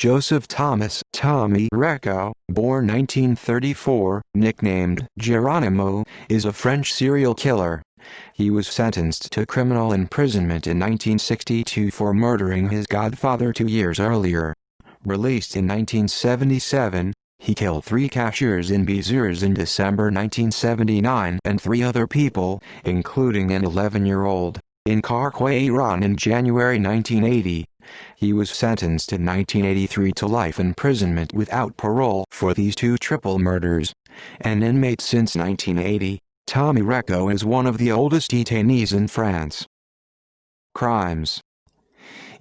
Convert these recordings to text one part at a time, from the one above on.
Joseph Thomas Tommy Recco, born 1934, nicknamed Geronimo, is a French serial killer. He was sentenced to criminal imprisonment in 1962 for murdering his godfather 2 years earlier. Released in 1977, he killed 3 cashiers in Béziers in December 1979 and 3 other people, including an 11-year-old, in Carqueiron in January 1980. He was sentenced in 1983 to life imprisonment without parole for these 2 triple murders. An inmate since 1980, Tommy Recco is one of the oldest detainees in France. Crimes.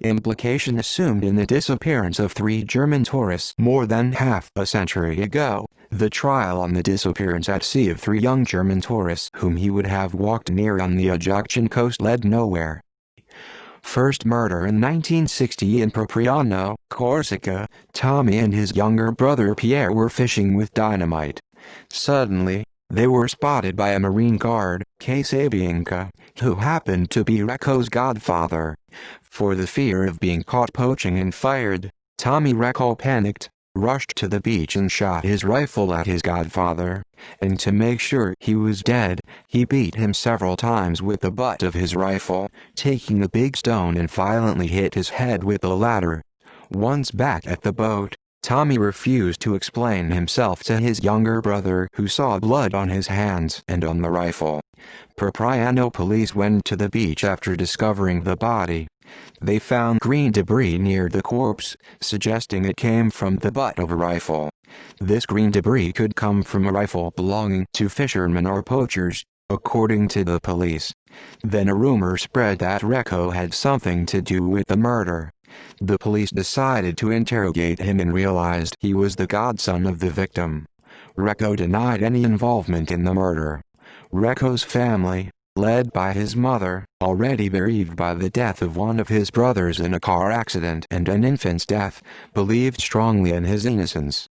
Implication assumed in the disappearance of 3 German tourists more than half a century ago. The trial on the disappearance at sea of 3 young German tourists whom he would have walked near on the Aegean coast led nowhere. First murder in 1960 in Propriano, Corsica. Tommy and his younger brother Pierre were fishing with dynamite. Suddenly, they were spotted by a marine guard, Casabianca, who happened to be Recco's godfather. For the fear of being caught poaching and fired, Tommy Recco panicked, rushed to the beach and shot his rifle at his godfather, and to make sure he was dead, he beat him several times with the butt of his rifle, taking a big stone and violently hit his head with the latter. Once back at the boat, Tommy refused to explain himself to his younger brother, who saw blood on his hands and on the rifle. Propriano police went to the beach after discovering the body. They found green debris near the corpse, suggesting it came from the butt of a rifle. This green debris could come from a rifle belonging to fishermen or poachers, according to the police. Then a rumor spread that Recco had something to do with the murder. The police decided to interrogate him and realized he was the godson of the victim. Recco denied any involvement in the murder. Recco's family, led by his mother, already bereaved by the death of one of his brothers in a car accident and an infant's death, believed strongly in his innocence.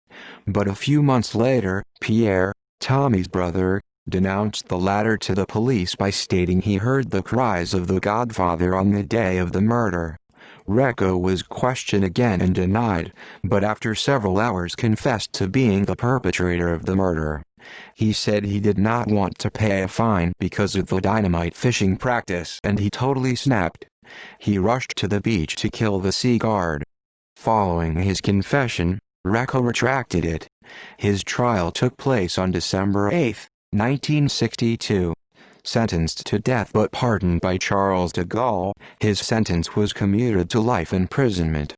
But a few months later, Pierre, Tommy's brother, denounced the latter to the police by stating he heard the cries of the godfather on the day of the murder. Recco was questioned again and denied, but after several hours confessed to being the perpetrator of the murder. He said he did not want to pay a fine because of the dynamite fishing practice, and he totally snapped. He rushed to the beach to kill the sea guard. Following his confession, Recco retracted it. His trial took place on December 8, 1962. Sentenced to death but pardoned by Charles de Gaulle, his sentence was commuted to life imprisonment.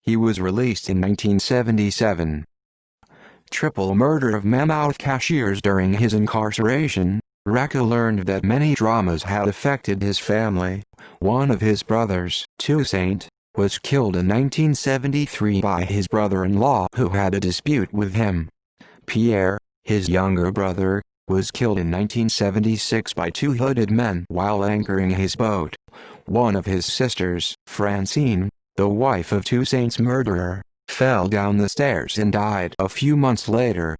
He was released in 1977. Triple murder of mammoth cashiers. During his incarceration, Recco learned that many dramas had affected his family. One of his brothers, Toussaint, was killed in 1973 by his brother-in-law who had a dispute with him. Pierre, his younger brother, was killed in 1976 by 2 hooded men while anchoring his boat. One of his sisters, Francine, the wife of Toussaint's murderer, fell down the stairs and died a few months later.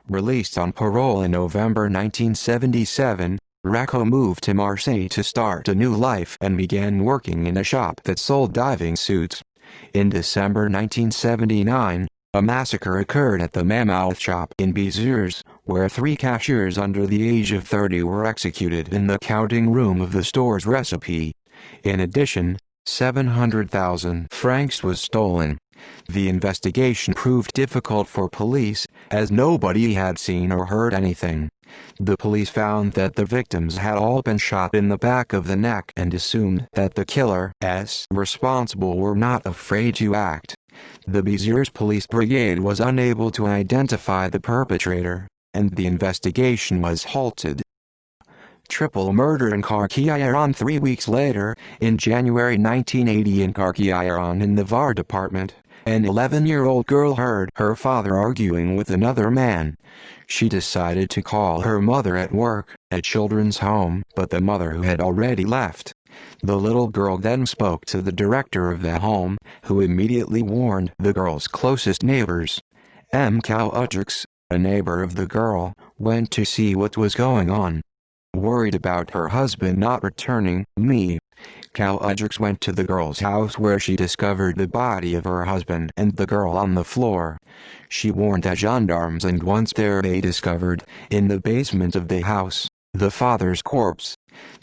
Released on parole in November 1977, Recco moved to Marseille to start a new life and began working in a shop that sold diving suits. In December 1979, a massacre occurred at the Mammoth shop in Béziers, where 3 cashiers under the age of 30 were executed in the counting room of the store's recipe. In addition, 700,000 francs was stolen. The investigation proved difficult for police, as nobody had seen or heard anything. The police found that the victims had all been shot in the back of the neck and assumed that the killers responsible were not afraid to act. The Béziers police brigade was unable to identify the perpetrator, and the investigation was halted. Triple murder in Carqueiron. 3 weeks later, in January 1980 in Carqueiron in the Var department, an 11-year-old girl heard her father arguing with another man. She decided to call her mother at work, at children's home, but the mother who had already left. The little girl then spoke to the director of the home, who immediately warned the girl's closest neighbors. Cow Utrix, a neighbor of the girl, went to see what was going on. Worried about her husband not returning, Udrix went to the girl's house where she discovered the body of her husband and the girl on the floor. She warned the gendarmes, and once there they discovered, in the basement of the house, the father's corpse.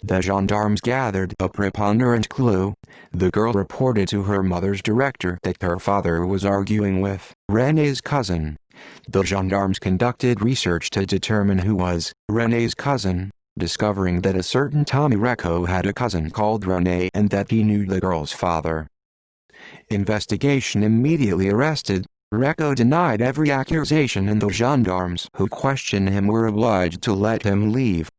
The gendarmes gathered a preponderant clue. The girl reported to her mother's director that her father was arguing with René's cousin. The gendarmes conducted research to determine who was René's cousin, discovering that a certain Tommy Recco had a cousin called René and that he knew the girl's father. Investigation immediately arrested. Recco denied every accusation, and the gendarmes who questioned him were obliged to let him leave.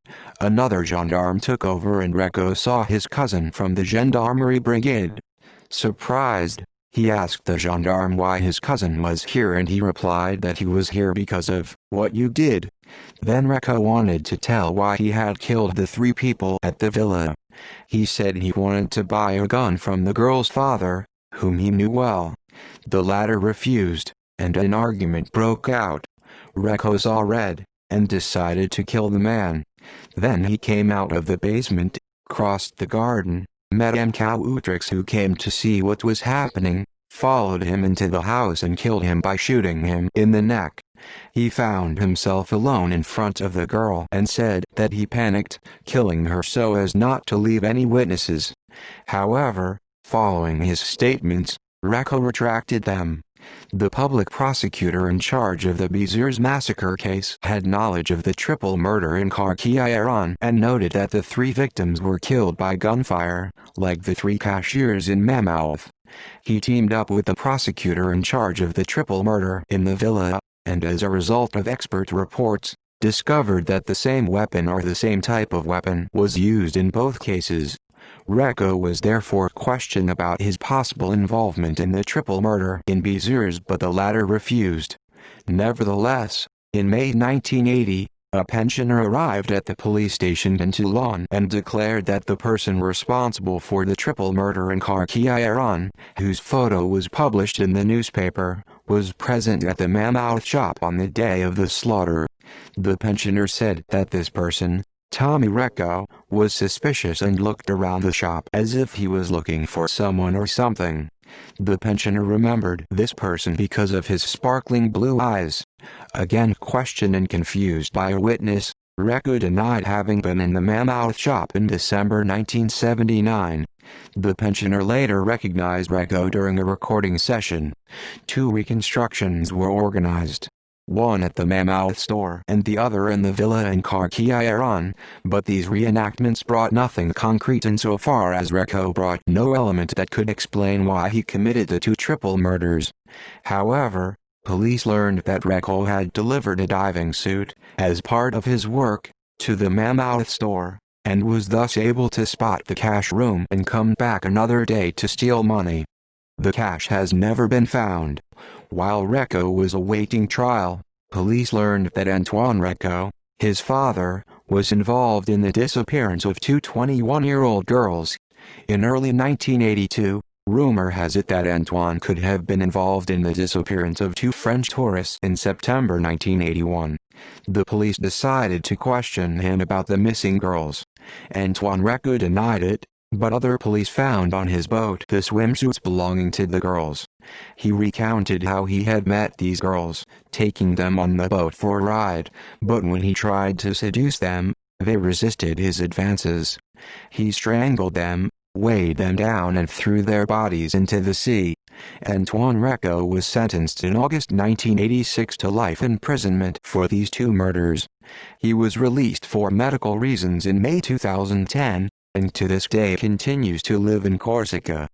Another gendarme took over, and Recco saw his cousin from the gendarmerie brigade. Surprised, he asked the gendarme why his cousin was here, and he replied that he was here because of what you did. Then Recco wanted to tell why he had killed the 3 people at the villa. He said he wanted to buy a gun from the girl's father, whom he knew well. The latter refused, and an argument broke out. Recco saw red, and decided to kill the man. Then he came out of the basement, crossed the garden, met Udrix, who came to see what was happening, followed him into the house and killed him by shooting him in the neck. He found himself alone in front of the girl and said that he panicked, killing her so as not to leave any witnesses. However, following his statements, Recco retracted them. The public prosecutor in charge of the Béziers massacre case had knowledge of the triple murder in Iran and noted that the 3 victims were killed by gunfire, like the 3 cashiers in Mamouth. He teamed up with the prosecutor in charge of the triple murder in the villa, and as a result of expert reports, discovered that the same weapon or the same type of weapon was used in both cases. Recco was therefore questioned about his possible involvement in the triple murder in Béziers, but the latter refused. Nevertheless, in May 1980, a pensioner arrived at the police station in Toulon and declared that the person responsible for the triple murder in Iran, whose photo was published in the newspaper, was present at the Mamouth shop on the day of the slaughter. The pensioner said that this person, Tommy Recco, was suspicious and looked around the shop as if he was looking for someone or something. The pensioner remembered this person because of his sparkling blue eyes. Again questioned and confused by a witness, Recco denied having been in the Mamouth shop in December 1979. The pensioner later recognized Recco during a recording session. 2 reconstructions were organized. One at the Mamouth store and the other in the villa in Iran, but these reenactments brought nothing concrete insofar as Recco brought no element that could explain why he committed the 2 triple murders. However, police learned that Recco had delivered a diving suit, as part of his work, to the Mamouth store, and was thus able to spot the cash room and come back another day to steal money. The cash has never been found. While Recco was awaiting trial, police learned that Antoine Recco, his father, was involved in the disappearance of 2 21-year-old girls. In early 1982, rumor has it that Antoine could have been involved in the disappearance of 2 French tourists in September 1981. The police decided to question him about the missing girls. Antoine Recco denied it, but other police found on his boat the swimsuits belonging to the girls. He recounted how he had met these girls, taking them on the boat for a ride, but when he tried to seduce them, they resisted his advances. He strangled them, weighed them down and threw their bodies into the sea. Antoine Recco was sentenced in August 1986 to life imprisonment for these 2 murders. He was released for medical reasons in May 2010, and to this day continues to live in Corsica.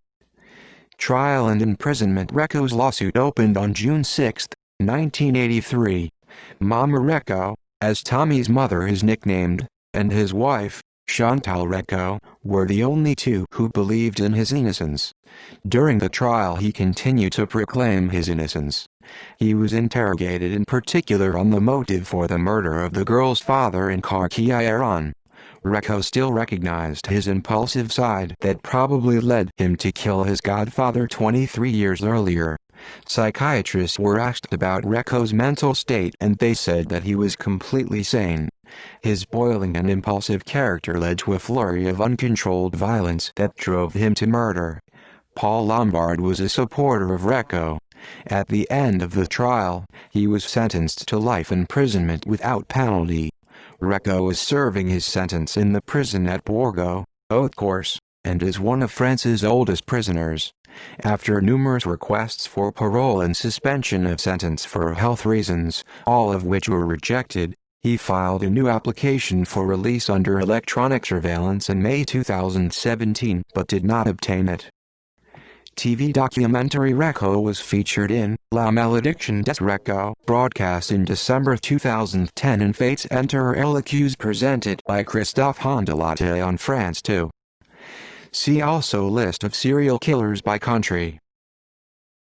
Trial and imprisonment. Recco's lawsuit opened on June 6, 1983. Mama Recco, as Tommy's mother is nicknamed, and his wife, Chantal Recco, were the only 2 who believed in his innocence. During the trial he continued to proclaim his innocence. He was interrogated in particular on the motive for the murder of the girl's father in Iran. Recco still recognized his impulsive side that probably led him to kill his godfather 23 years earlier. Psychiatrists were asked about Recco's mental state and they said that he was completely sane. His boiling and impulsive character led to a flurry of uncontrolled violence that drove him to murder. Paul Lombard was a supporter of Recco. At the end of the trial, he was sentenced to life imprisonment without penalty. Recco is serving his sentence in the prison at Borgo, Haute-Corse, and is one of France's oldest prisoners. After numerous requests for parole and suspension of sentence for health reasons, all of which were rejected, he filed a new application for release under electronic surveillance in May 2017 but did not obtain it. TV documentary Recco was featured in La Malédiction des Recco, broadcast in December 2010, and Fates Enter L'Accused, presented by Christophe Hondelotte on France 2. See also List of serial killers by country.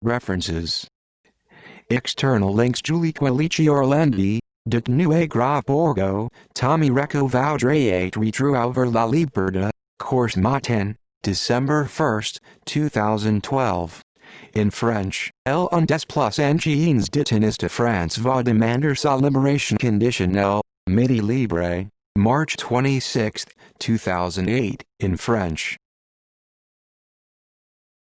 References. External links: Julie Quilici Orlandi, Détenu Grave Borgo, Tommy Recco voudrait retrouver la liberté, Course Matin, December 1, 2012. In French, un des plus anciens détenus de France va demander sa libération conditionnelle, Midi Libre, March 26, 2008. In French,